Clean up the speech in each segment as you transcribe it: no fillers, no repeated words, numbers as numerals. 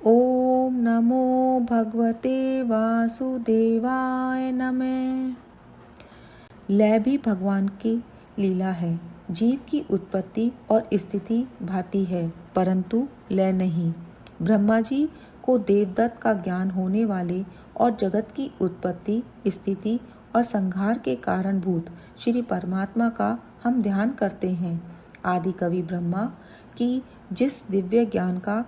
ओम नमो भगवते वासुदेवाय नमः। लय भी भगवान की लीला है। जीव की उत्पत्ति और स्थिति भाती है, परंतु लय नहीं। ब्रह्मा जी को देवदत्त का ज्ञान होने वाले और जगत की उत्पत्ति, स्थिति और संहार के कारणभूत श्री परमात्मा का हम ध्यान करते हैं। आदि कवि ब्रह्मा की जिस दिव्य ज्ञान का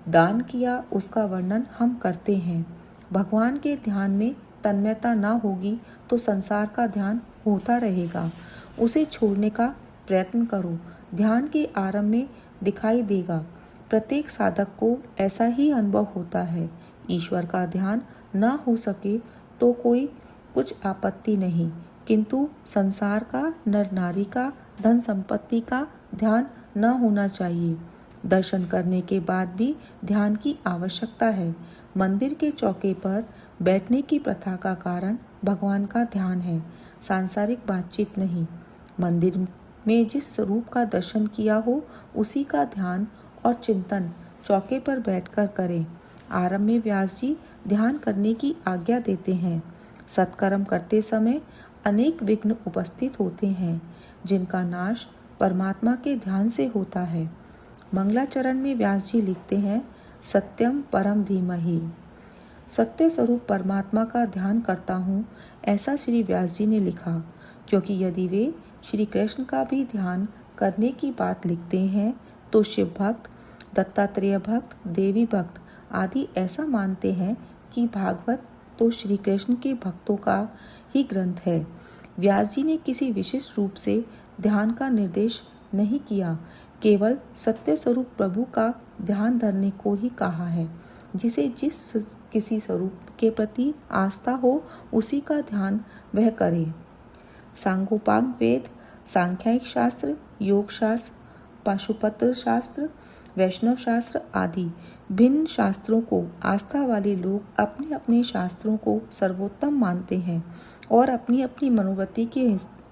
दान किया, उसका वर्णन हम करते हैं। भगवान के ध्यान में तन्मयता न होगी तो संसार का ध्यान होता रहेगा। उसे छोड़ने का प्रयत्न करो, ध्यान के आरंभ में दिखाई देगा। प्रत्येक साधक को ऐसा ही अनुभव होता है। ईश्वर का ध्यान न हो सके तो कोई कुछ आपत्ति नहीं, किंतु संसार का, नर नारी का, धन संपत्ति का ध्यान न होना चाहिए। दर्शन करने के बाद भी ध्यान की आवश्यकता है। मंदिर के चौके पर बैठने की प्रथा का कारण भगवान का ध्यान है, सांसारिक बातचीत नहीं। मंदिर में जिस स्वरूप का दर्शन किया हो, उसी का ध्यान और चिंतन चौके पर बैठकर करें। आरंभ में व्यास जी ध्यान करने की आज्ञा देते हैं। सत्कर्म करते समय अनेक विघ्न उपस्थित होते हैं, जिनका नाश परमात्मा के ध्यान से होता है। मंगलाचरण में व्यास जी लिखते हैं, सत्यम परम धीमहि। सत्य स्वरूप परमात्मा का ध्यान करता हूँ, ऐसा श्री व्यास जी ने लिखा, क्योंकि यदि वे श्री कृष्ण का भी ध्यान करने की बात लिखते हैं तो शिव भक्त, दत्तात्रेय भक्त, देवी भक्त आदि ऐसा मानते हैं कि भागवत तो श्री कृष्ण के भक्तों का ही ग्रंथ है। व्यास जी ने किसी विशिष्ट रूप से ध्यान का निर्देश नहीं किया, केवल सत्य स्वरूप प्रभु का ध्यान धरने को ही कहा है। जिसे जिस किसी स्वरूप के प्रति आस्था हो, उसी का ध्यान वह करे। सांगोपांग वेद, सांख्यिक शास्त्र, योग शास्त्र, पाशुपत्र शास्त्र, वैष्णव शास्त्र आदि भिन्न शास्त्रों को आस्था वाले लोग अपने अपने शास्त्रों को सर्वोत्तम मानते हैं और अपनी अपनी मनोवृत्ति के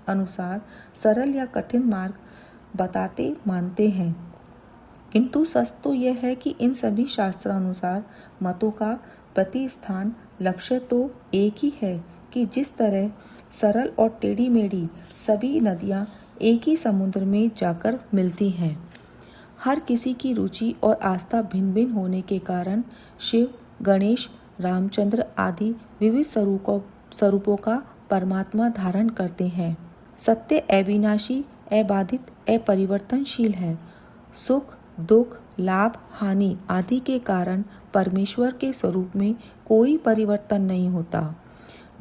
अनुसार सरल या कठिन मार्ग बताते मानते हैं। किंतु सच तो यह है कि इन सभी शास्त्रानुसार मतों का प्रतिस्थान लक्ष्य तो एक ही है कि जिस तरह सरल और टेढ़ी मेढ़ी सभी नदियाँ एक ही समुद्र में जाकर मिलती हैं। हर किसी की रुचि और आस्था भिन्न भिन्न होने के कारण शिव, गणेश, रामचंद्र आदि विविध स्वरूपों का परमात्मा धारण करते हैं। सत्य अविनाशी, अबाधित, अपरिवर्तनशील है। सुख, दुख, लाभ, हानि आदि के कारण परमेश्वर के स्वरूप में कोई परिवर्तन नहीं होता।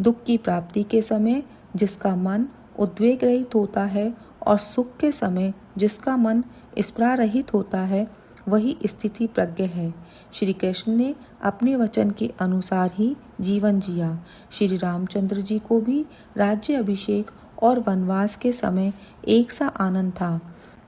दुख की प्राप्ति के समय जिसका मन उद्वेग रहित होता है और सुख के समय जिसका मन स्पृहा रहित होता है, वही स्थिति प्रज्ञ है। श्री कृष्ण ने अपने वचन के अनुसार ही जीवन जिया। श्री रामचंद्र जी को भी राज्य अभिषेक और वनवास के समय एक सा आनंद था।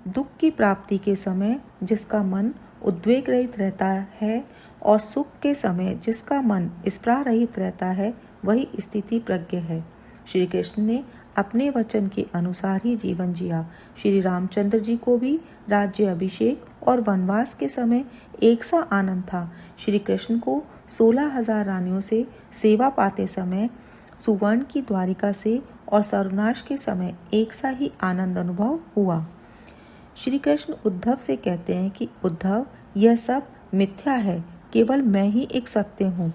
दुख की प्राप्ति के समय जिसका मन उद्वेग रहित रहता है और सुख के समय जिसका मन स्पृहा रहित रहता है, वही स्थिति प्रज्ञ है। श्री कृष्ण ने अपने वचन के अनुसार ही जीवन जिया। श्री रामचंद्र जी को भी राज्य अभिषेक और वनवास के समय एक सा आनंद था। श्री कृष्ण को 16,000 रानियों से सेवा पाते समय, सुवर्ण की द्वारिका से और सर्वनाश के समय एक सा ही आनंद अनुभव हुआ। श्री कृष्ण उद्धव से कहते हैं कि उद्धव, यह सब मिथ्या है, केवल मैं ही एक सत्य हूँ।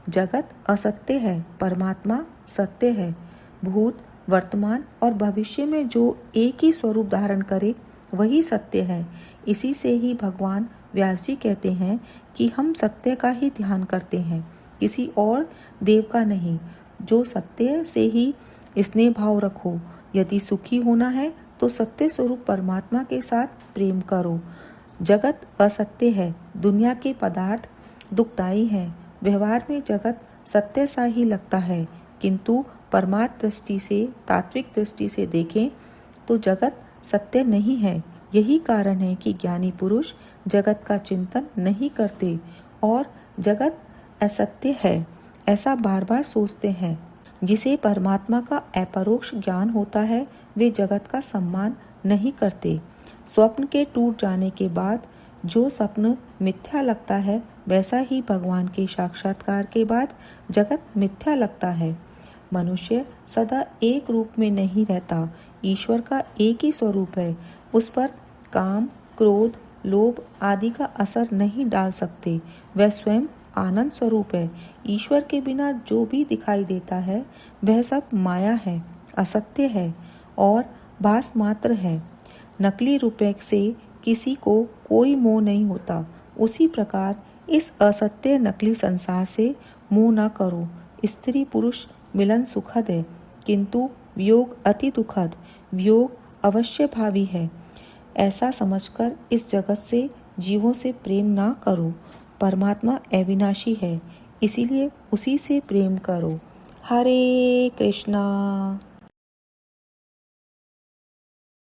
जगत असत्य है, परमात्मा सत्य है। भूत, वर्तमान और भविष्य में जो एक ही स्वरूप धारण करे, वही सत्य है। इसी से ही भगवान व्यास जी कहते हैं कि हम सत्य का ही ध्यान करते हैं, किसी और देव का नहीं। जो सत्य से ही स्नेह भाव रखो। यदि सुखी होना है तो सत्य स्वरूप परमात्मा के साथ प्रेम करो। जगत असत्य है, दुनिया के पदार्थ दुखदायी हैं। व्यवहार में जगत सत्य सा ही लगता है, किंतु परमार्थ दृष्टि से, तात्विक दृष्टि से देखें तो जगत सत्य नहीं है। यही कारण है कि ज्ञानी पुरुष जगत का चिंतन नहीं करते और जगत असत्य है ऐसा बार बार सोचते हैं। जिसे परमात्मा का अपरोक्ष ज्ञान होता है, वे जगत का सम्मान नहीं करते। स्वप्न के टूट जाने के बाद जो स्वप्न मिथ्या लगता है वैसा ही भगवान के साक्षात्कार के बाद जगत मिथ्या लगता है। मनुष्य सदा एक रूप में नहीं रहता। ईश्वर का एक ही स्वरूप है। उस पर काम, क्रोध, लोभ आदि का असर नहीं डाल सकते। वह स्वयं आनंद स्वरूप है। ईश्वर के बिना जो भी दिखाई देता है वह सब माया है, असत्य है और भास मात्र है। नकली रुपए से किसी को कोई मोह नहीं होता। उसी प्रकार इस असत्य नकली संसार से मोह न करो। स्त्री पुरुष मिलन सुखद है, किंतु वियोग अति दुखद। वियोग अवश्य भावी है। ऐसा समझकर इस जगत से जीवों से प्रेम ना करो। परमात्मा अविनाशी है, इसीलिए उसी से प्रेम करो। हरे कृष्णा।